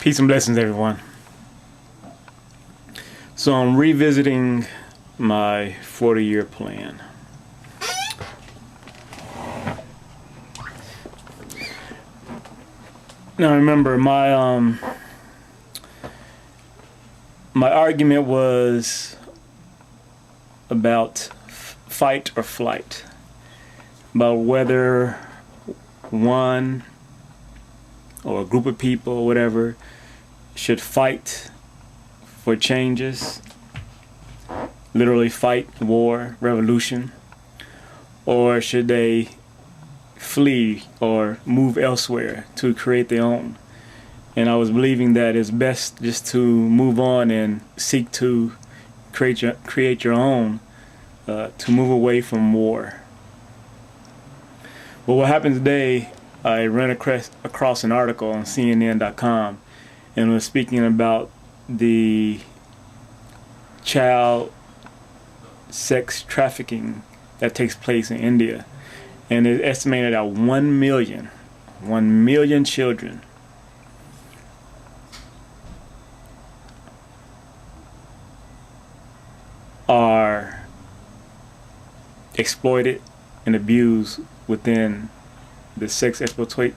Peace and blessings, everyone. So I'm revisiting my 40-year plan. Now remember, my argument was about fight or flight, about whether one or a group of people or whatever should fight for changes, literally fight war, revolution, or should they flee or move elsewhere to create their own. And I was believing that it's best just to move on and seek to create your own, to move away from war. But what happened today, I ran across an article on CNN.com, and it was speaking about the child sex trafficking that takes place in India. And it's estimated that 1 million children are exploited and abused within the sex exploitation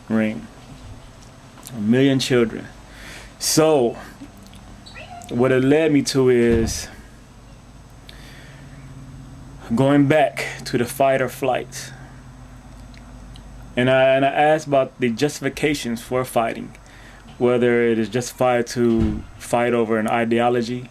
ring. 1 million children. So what it led me to is going back to the fight or flight. And I asked about the justifications for fighting, whether it is justified to fight over an ideology,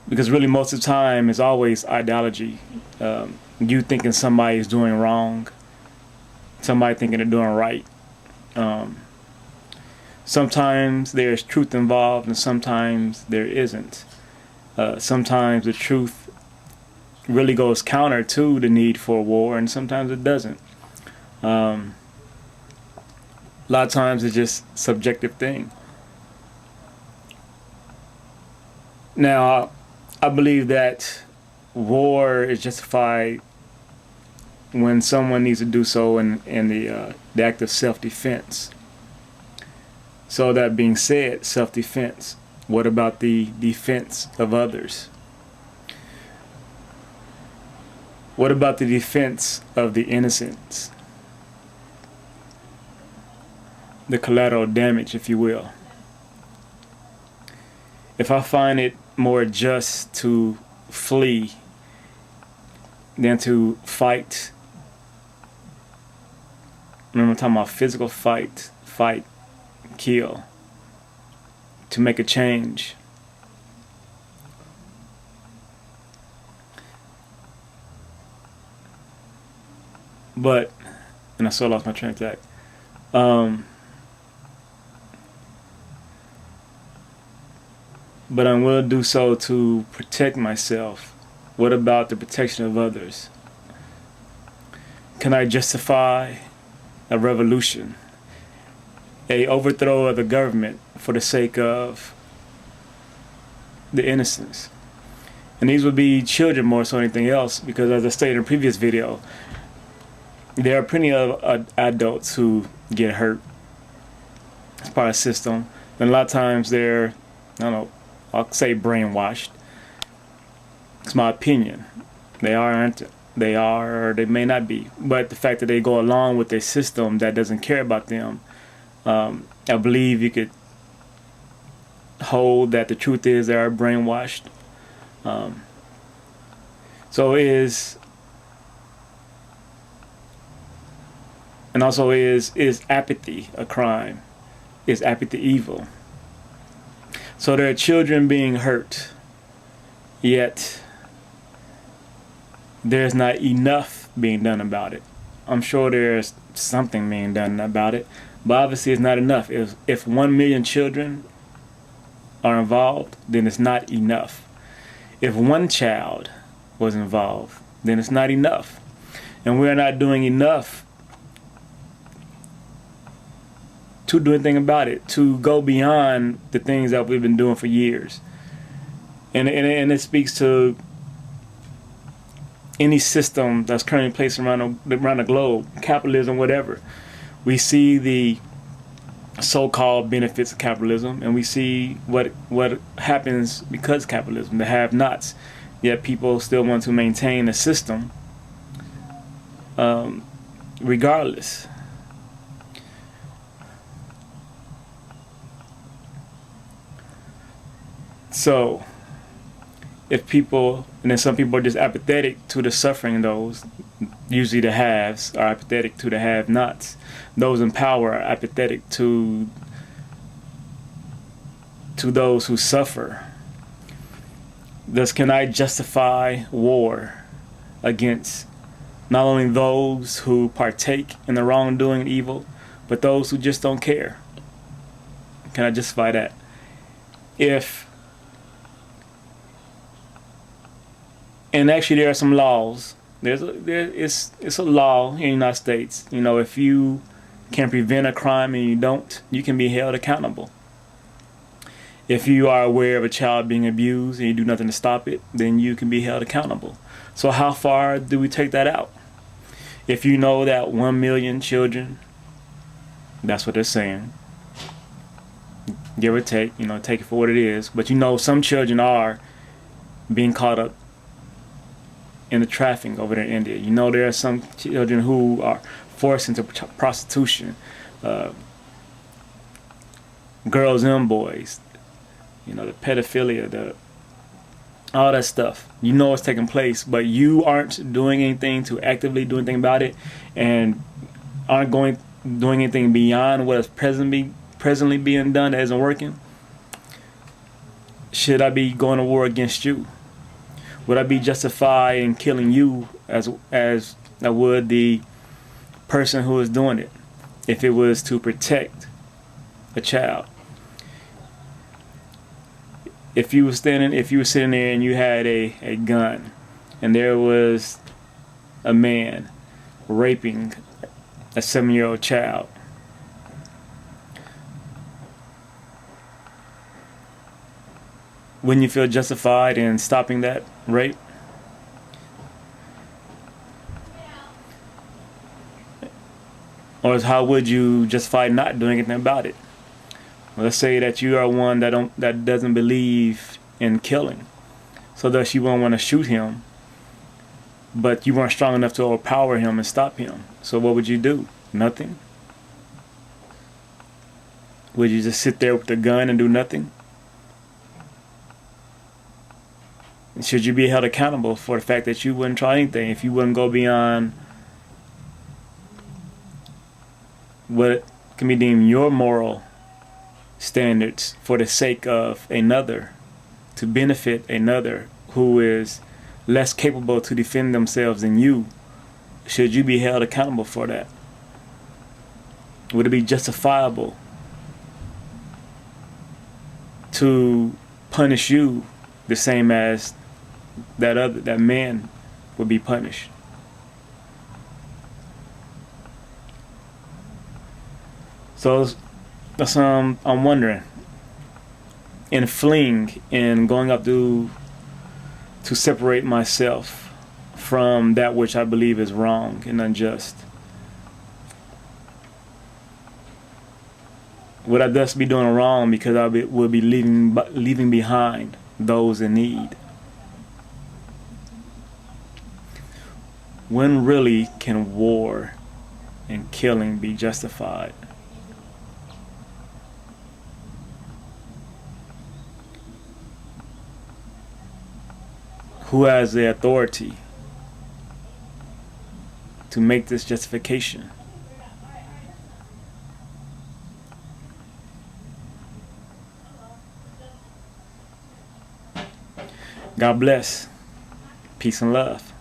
because really most of the time it's always ideology. You thinking somebody is doing wrong, somebody thinking they're doing right. Sometimes there's truth involved and sometimes there isn't. Sometimes the truth really goes counter to the need for war, and sometimes it doesn't. A lot of times it's just a subjective thing. Now, I believe that war is justified when someone needs to do so in the act of self-defense. So that being said, self-defense. What about the defense of others? What about the defense of the innocents? The collateral damage, if you will. If I find it more just to flee than to fight, remember I'm talking about physical fight, kill, to make a change. But, and I so lost my train of thought. But I'm willing to do so to protect myself. What about the protection of others? Can I justify a revolution, a overthrow of the government for the sake of the innocents? And these would be children more so than anything else, because as I stated in a previous video, there are plenty of adults who get hurt as part of the system, and a lot of times they're, I don't know, I'll say brainwashed. It's my opinion. They aren't, they are, or they may not be. But the fact that they go along with a system that doesn't care about them, I believe you could hold that the truth is they are brainwashed. So is apathy a crime? Is apathy evil? So there are children being hurt, yet there's not enough being done about it. I'm sure there's something being done about it, but obviously it's not enough. If 1 million children are involved, then it's not enough. If one child was involved, then it's not enough. And we're not doing enough to do anything about it, to go beyond the things that we've been doing for years. And it speaks to any system that's currently placed around the globe, capitalism, whatever. We see the so-called benefits of capitalism, and we see what happens because of capitalism, the have-nots. Yet people still want to maintain a system, regardless. So, if people, and then some people are just apathetic to the suffering, those, usually the haves are apathetic to the have-nots. Those in power are apathetic to those who suffer. Thus, can I justify war against not only those who partake in the wrongdoing and evil, but those who just don't care? Can I justify that? And actually, there are some laws. It's a law in the United States. You know, if you can prevent a crime and you don't, you can be held accountable. If you are aware of a child being abused and you do nothing to stop it, then you can be held accountable. So how far do we take that out? If you know that 1 million children, that's what they're saying, give or take, you know, take it for what it is, but you know some children are being caught up in the trafficking over there in India. You know there are some children who are forced into prostitution, girls and boys, you know, the pedophilia, all that stuff. You know it's taking place, but you aren't doing anything to actively do anything about it, and aren't doing anything beyond what is presently being done that isn't working. Should I be going to war against you? Would I be justified in killing you as I would the person who is doing it, if it was to protect a child? If you were sitting there and you had a gun, and there was a man raping a 7-year-old child, wouldn't you feel justified in stopping that rape? Or how would you justify not doing anything about it? Well, let's say that you are one that doesn't believe in killing, so thus you won't want to shoot him, but you weren't strong enough to overpower him and stop him. So what would you do? Nothing? Would you just sit there with the gun and do nothing? Should you be held accountable for the fact that you wouldn't try anything, if you wouldn't go beyond what can be deemed your moral standards for the sake of another, to benefit another who is less capable to defend themselves than you? Should you be held accountable for that? Would it be justifiable to punish you the same as that man would be punished? So that's I'm wondering. In fleeing and going up to separate myself from that which I believe is wrong and unjust, would I thus be doing wrong because I would be leaving behind those in need? When really can war and killing be justified? Who has the authority to make this justification? God bless. Peace and love.